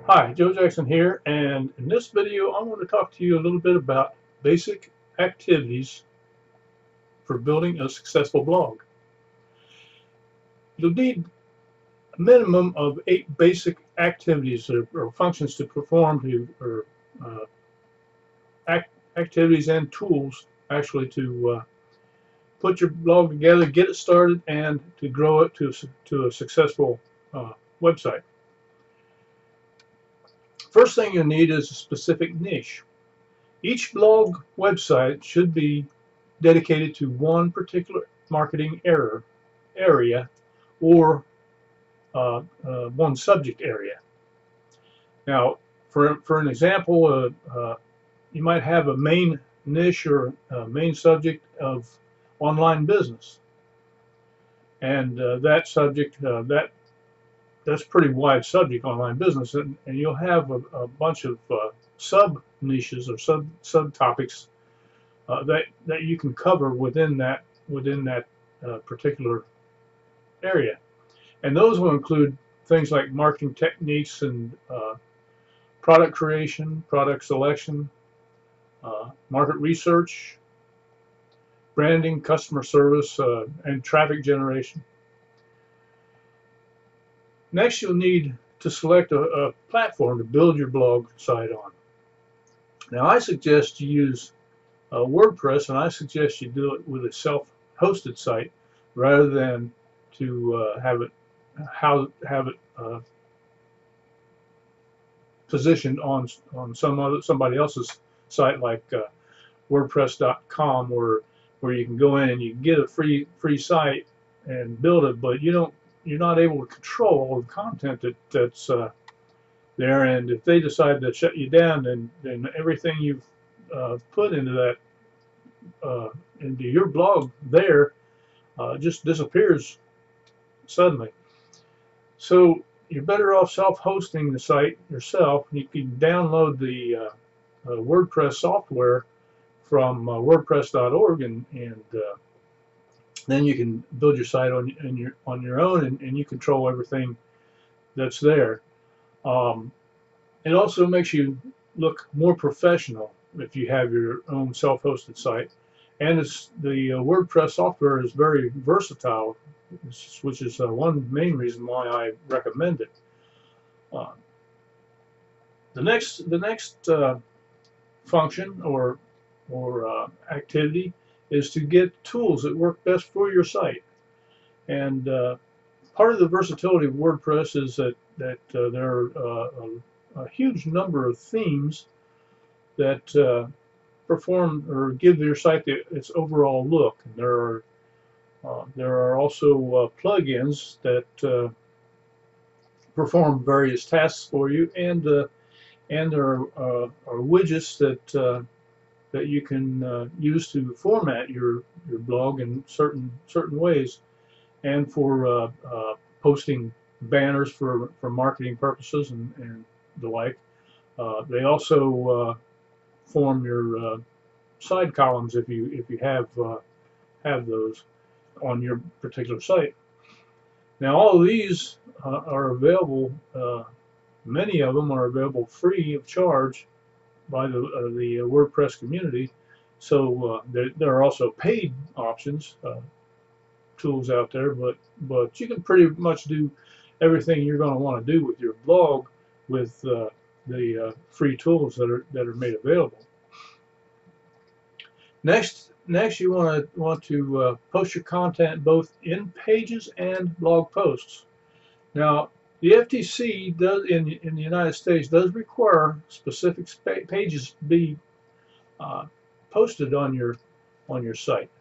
Hi, Joe Jackson here, and in this video I want to talk to you a little bit about basic activities for building a successful blog. You'll need a minimum of 8 basic activities or functions to perform or uh, activities and tools actually to put your blog together, get it started, and to grow it to a successful website. First thing you'll need is a specific niche. Each blog website should be dedicated to one particular marketing area or one subject area. Now, for an example, you might have a main niche or main subject of online business, and that subject that's pretty wide subject, online business, and you'll have a bunch of sub niches or subtopics that you can cover within that particular area, and those will include things like marketing techniques and product creation, product selection, market research, branding, customer service, and traffic generation. Next, you'll need to select a platform to build your blog site on. Now, I suggest you use WordPress, and I suggest you do it with a self-hosted site rather than to have it positioned on somebody else's site like WordPress.com, where you can go in and you can get a free site and build it, but you're not able to control all the content that's there. And if they decide to shut you down, then everything you've put into that into your blog there just disappears suddenly. So you're better off self-hosting the site yourself. You can download the WordPress software from WordPress.org, and then you can build your site on your own, and you control everything that's there. It also makes you look more professional if you have your own self-hosted site, and the WordPress software is very versatile, which is one main reason why I recommend it. The next function or activity is to get tools that work best for your site. And part of the versatility of WordPress is that there are a huge number of themes that perform or give your site its overall look. And there are also plugins that perform various tasks for you, and there are widgets that you can use to format your blog in certain ways, and for posting banners for marketing purposes and the like. They also form your side columns if you have those on your particular site. Now, all of these are available. Many of them are available free of charge by the WordPress community. So there are also paid options, tools out there, but you can pretty much do everything you're going to want to do with your blog with the free tools that are made available. Next, you want to post your content both in pages and blog posts. Now, the FTC does in the United States does require specific pages be posted on your site.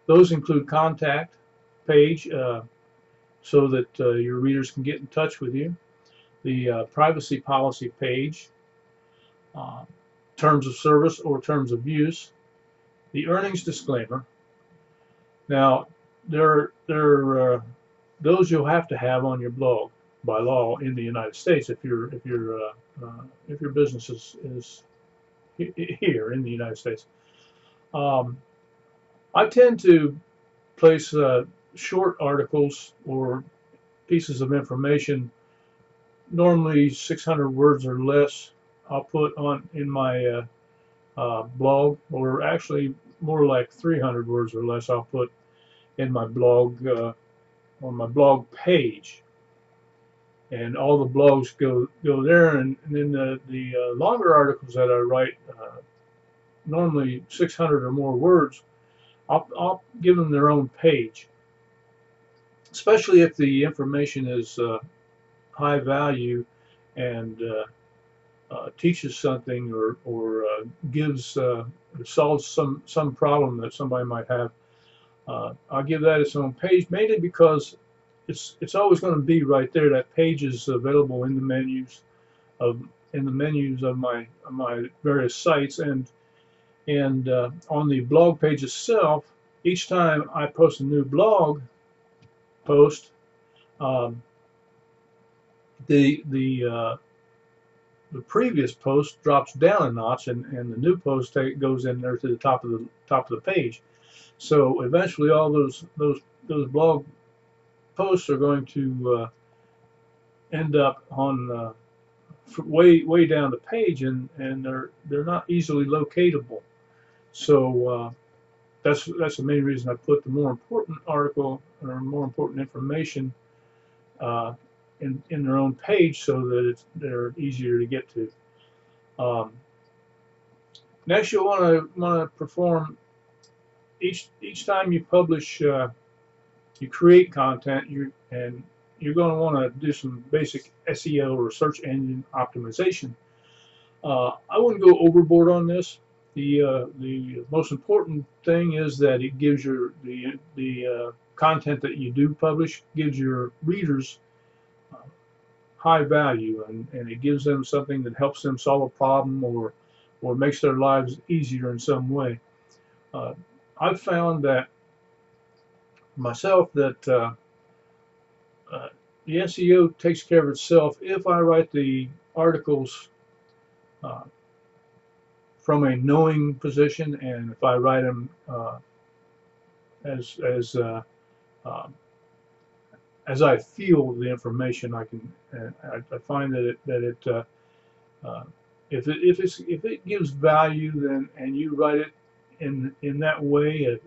Those include contact page, so that your readers can get in touch with you, the privacy policy page, terms of service or terms of use, the earnings disclaimer. Now, those you'll have to have on your blog by law in the United States if your business is here in the United States. I tend to place short articles or pieces of information normally 600 words or less I'll put on in my blog, or actually more like 300 words or less I'll put in my blog, on my blog page. And all the blogs go there, and then the longer articles that I write, normally 600 or more words, I'll give them their own page, especially if the information is high value and teaches something, or gives solves some problem that somebody might have. I'll give that its own page, mainly because it's always going to be right there. That page is available in the menus of my various sites, and on the blog page itself. Each time I post a new blog post, um, the previous post drops down a notch, and the new post goes in there to the top of the page. So eventually, all those blog posts are going to end up on way down the page, and they're not easily locatable. So that's the main reason I put the more important article or more important information in their own page, so that they're easier to get to. Next, you'll want to perform each time you publish, you create content. You're going to want to do some basic SEO, or search engine optimization. I wouldn't go overboard on this. The most important thing is that it gives the content that you do publish gives your readers high value, and it gives them something that helps them solve a problem, or makes their lives easier in some way. I've found that myself that the SEO takes care of itself if I write the articles uh, from a knowing position, and if I write them as as I feel the information. I find that if it gives value, then, and you write it in that way,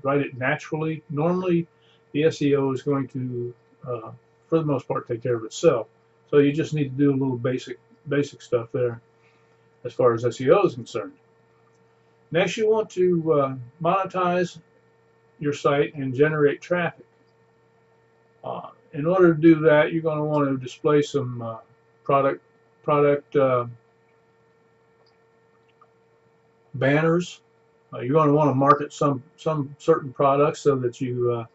write it naturally, normally the SEO is going to, for the most part, take care of itself. So you just need to do a little basic stuff there as far as SEO is concerned. Next, you want to monetize your site and generate traffic. In order to do that, you're going to want to display some product banners. You're going to want to market some certain products, so that you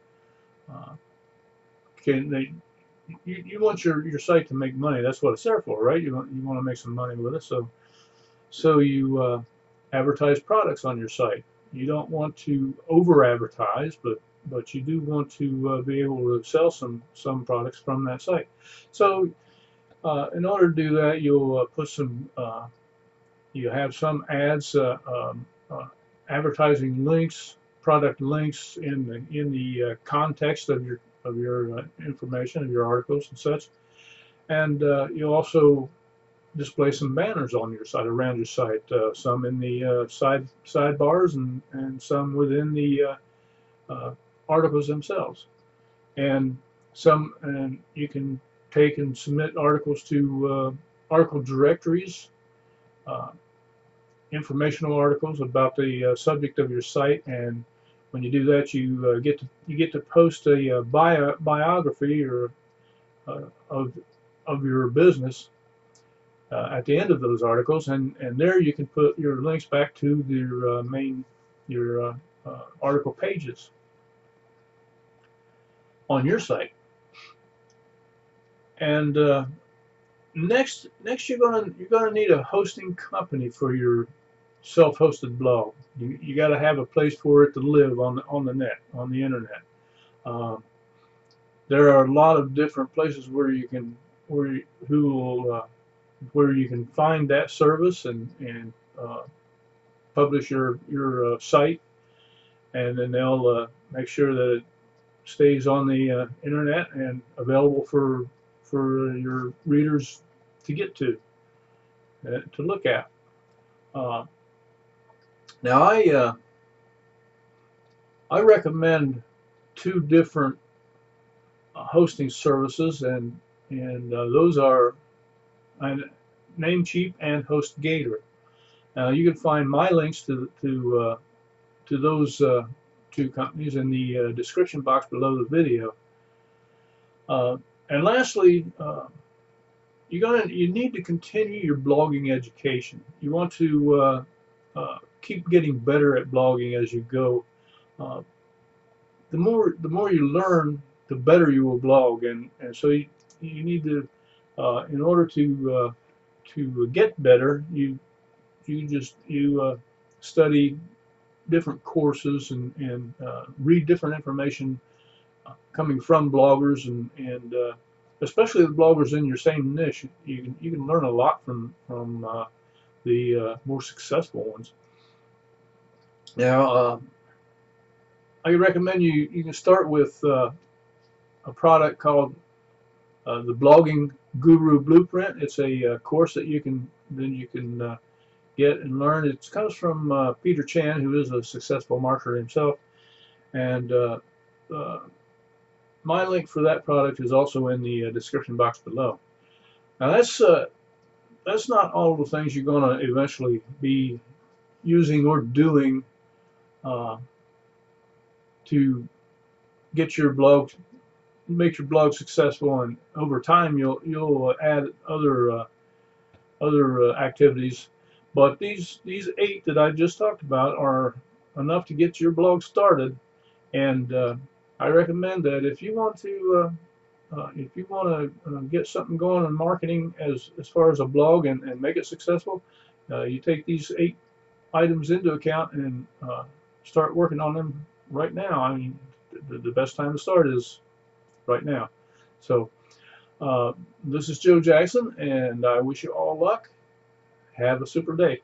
you want your site to make money. That's what it's there for, right? You want to make some money with it. So you advertise products on your site. You don't want to over advertise, but you do want to be able to sell some products from that site. So in order to do that, you'll put some you have some ads, advertising links, product links in the context of your information, of your articles and such. And you'll also display some banners on your site, around your site, some in the sidebars, and some within the articles themselves. And you can take and submit articles to article directories, informational articles about the subject of your site. And when you do that, you get to post a biography, or of your business at the end of those articles, and there you can put your links back to your article pages on your site. And next you're gonna need a hosting company for your self-hosted blog. You got to have a place for it to live on the net, on the internet. There are a lot of different places where you can where you can find that service, and publish your site, and then they'll make sure that it stays on the internet and available for your readers to get to look at. Now I recommend two different hosting services, and those are Namecheap and HostGator. You can find my links to those two companies in the description box below the video. And lastly, you need to continue your blogging education. You want to keep getting better at blogging as you go. The more you learn, the better you will blog, and so you need to, in order to get better, you study different courses and read different information coming from bloggers, and especially the bloggers in your same niche. You can learn a lot from the more successful ones. Now, I recommend you can start with a product called the Blogging Guru Blueprint. It's a course that you can get and learn. It comes from Peter Chan, who is a successful marketer himself, and my link for that product is also in the description box below. Now that's not all the things you're going to eventually be using or doing to get your blog, make your blog successful, and over time you'll add other activities. But these 8 that I just talked about are enough to get your blog started, and I recommend that if you want to get something going in marketing as far as a blog and make it successful, you take these 8 items into account and start working on them right now. I mean, the best time to start is right now. So this is Joe Jackson, and I wish you all luck. Have a super day.